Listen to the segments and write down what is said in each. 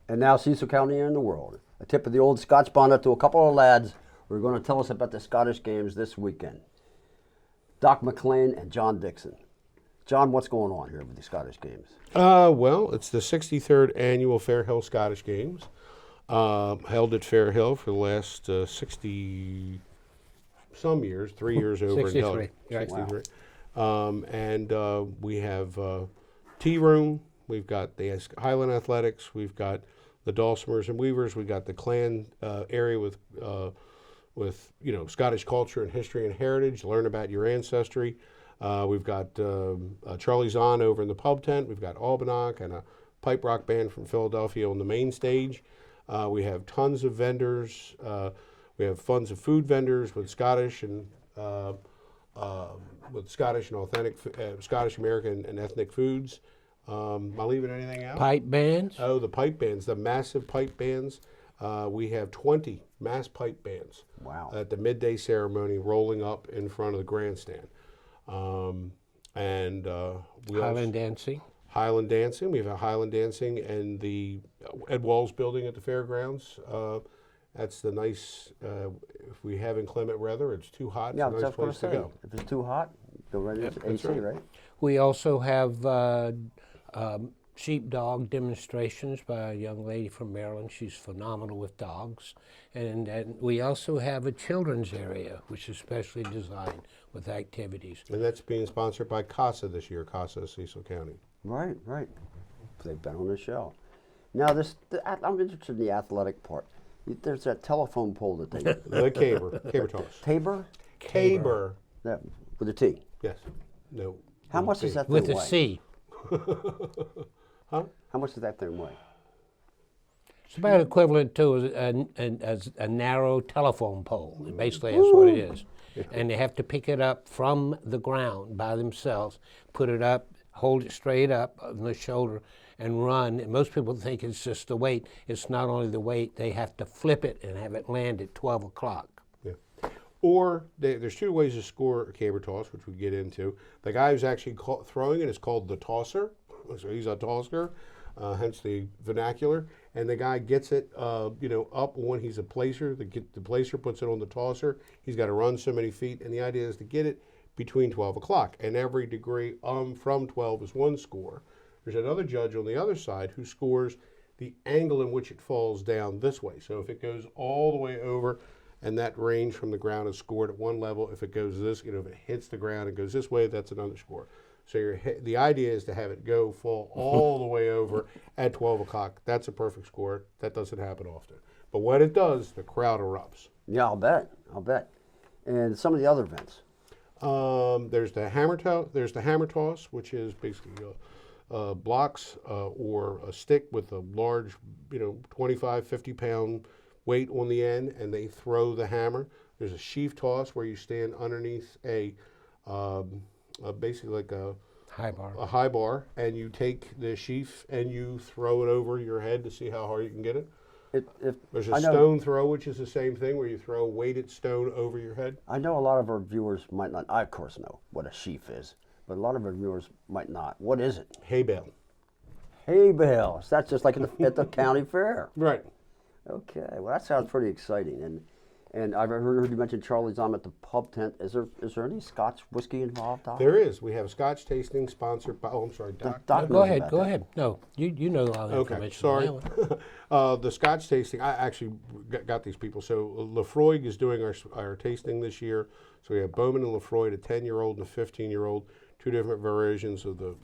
And now Cecil County in the world. A tip of the old Scotch bonnet to a couple of lads who are going to tell us about the Scottish games this weekend. Doc McLean and John Dixon. John, what's going on here with the Scottish games? Well, it's the 63rd annual Fairhill Scottish Games, held at Fairhill for the last 60 some years, 3 years over 63. in Delaware. Right. 63. And we have tea room. We've got the Highland Athletics. We've got the Dulcimers and Weavers. We've got the clan area with Scottish culture and history and heritage. Learn about your ancestry. We've got Charlie Zahm over in the pub tent. We've got Albanock and a pipe rock band from Philadelphia on the main stage. We have tons of vendors. We have tons of food vendors with Scottish and authentic Scottish American and ethnic foods. Am I leaving anything out? Pipe bands? Oh, the pipe bands, the massive pipe bands. We have 20 mass pipe bands. Wow. At the midday ceremony rolling up in front of the grandstand. We Highland dancing? Highland dancing. We have Highland dancing and the Ed Walls building at the fairgrounds. That's the nice, if we have inclement weather, it's too hot, Yeah, it's a nice place to go. If it's too hot, go right into AC, right? We also have sheepdog demonstrations by a young lady from Maryland. She's phenomenal with dogs. And we also have a children's area, which is specially designed with activities. And that's being sponsored by CASA this year, CASA Cecil County. Right, right. They've been on the show. Now, I'm interested in the athletic part. There's that telephone pole that they... The caber toss. Tabor? Caber. That, with a T. Yes. No. How much does that thing With weigh? a C. Huh? How much does that thing weigh? It's about equivalent to a narrow telephone pole. Basically, that's what it is. And they have to pick it up from the ground by themselves, put it up, hold it straight up on the shoulder, and run. And most people think it's just the weight. It's not only the weight, they have to flip it and have it land at 12 o'clock. Yeah. Or there's two ways to score a caber toss, which we get into. The guy who's actually throwing it is called the tosser. So he's a tosser, hence the vernacular. And the guy gets it, up when he's a placer. The placer puts it on the tosser. He's got to run so many feet, and the idea is to get it between 12 o'clock. And every degree from 12 is one score. There's another judge on the other side who scores the angle in which it falls down this way. So if it goes all the way over, and that range from the ground is scored at one level. If it goes this, if it hits the ground and goes this way, that's another score. So the idea is to have it fall all the way over at 12 o'clock. That's a perfect score. That doesn't happen often. But when it does, the crowd erupts. Yeah, I'll bet. And some of the other events. There's the hammer toss, which is basically blocks or a stick with a large, 25, 50-pound weight on the end, and they throw the hammer. There's a sheaf toss where you stand underneath basically like a high bar, and you take the sheaf and you throw it over your head to see how hard you can get it. There's a stone throw, which is the same thing, where you throw a weighted stone over your head. I know a lot of our viewers might not, I of course know what a sheaf is, but a lot of our viewers might not. What is it? Hay bale. Hay bales. That's just like at the county fair. Right. Okay, well that sounds pretty exciting. And I've heard you mention Charlie Zahm at the pub tent. Is there any Scotch whiskey involved, Doc? There is. We have a Scotch tasting sponsored by, I'm sorry, Doc. Doc Go ahead. No, you know all the information. Okay, sorry. The Scotch tasting, I actually got these people. So Lefroy is doing our tasting this year. So we have Bowman and Lefroy, a 10-year-old and a 15-year-old, two different variations of the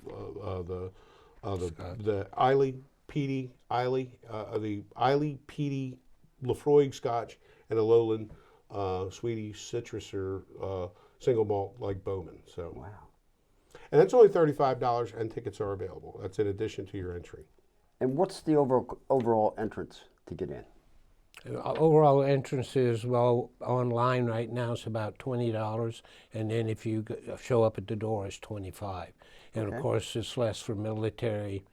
Islay Peaty, the Islay Peaty Lefroy Scotch, and a Lowland Sweetie Citrus or single malt like Bowman. So wow. And that's only $35, and tickets are available. That's in addition to your entry. And what's the overall entrance to get in? Overall entrance is, online right now it's about $20, and then if you show up at the door it's $25. And Okay. of course it's less for military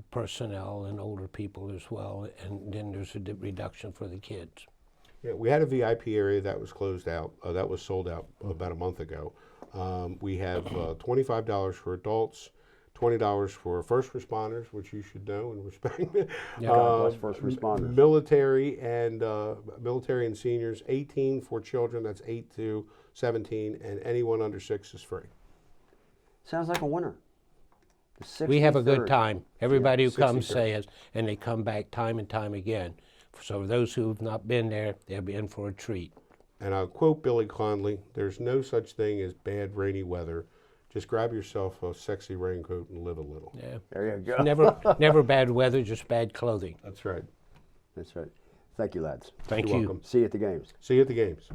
personnel and older people as well, and then there's a reduction for the kids. Yeah, we had a VIP area that was closed out. That was sold out about a month ago. We have $25 for adults, $20 for first responders, which you should know and respect. God bless first responders. Military and seniors, 18 for children, that's 8 to 17, and anyone under 6 is free. Sounds like a winner. The We have a 63rd. good time. Everybody who comes 63rd. says, and they come back time and time again. So those who have not been there, they'll be in for a treat. And I'll quote Billy Conley, there's no such thing as bad rainy weather. Just grab yourself a sexy raincoat and live a little. Yeah. There you go. Never bad weather, just bad clothing. That's right. That's right. Thank you, lads. Thank You're you. welcome. See you at the games. See you at the games.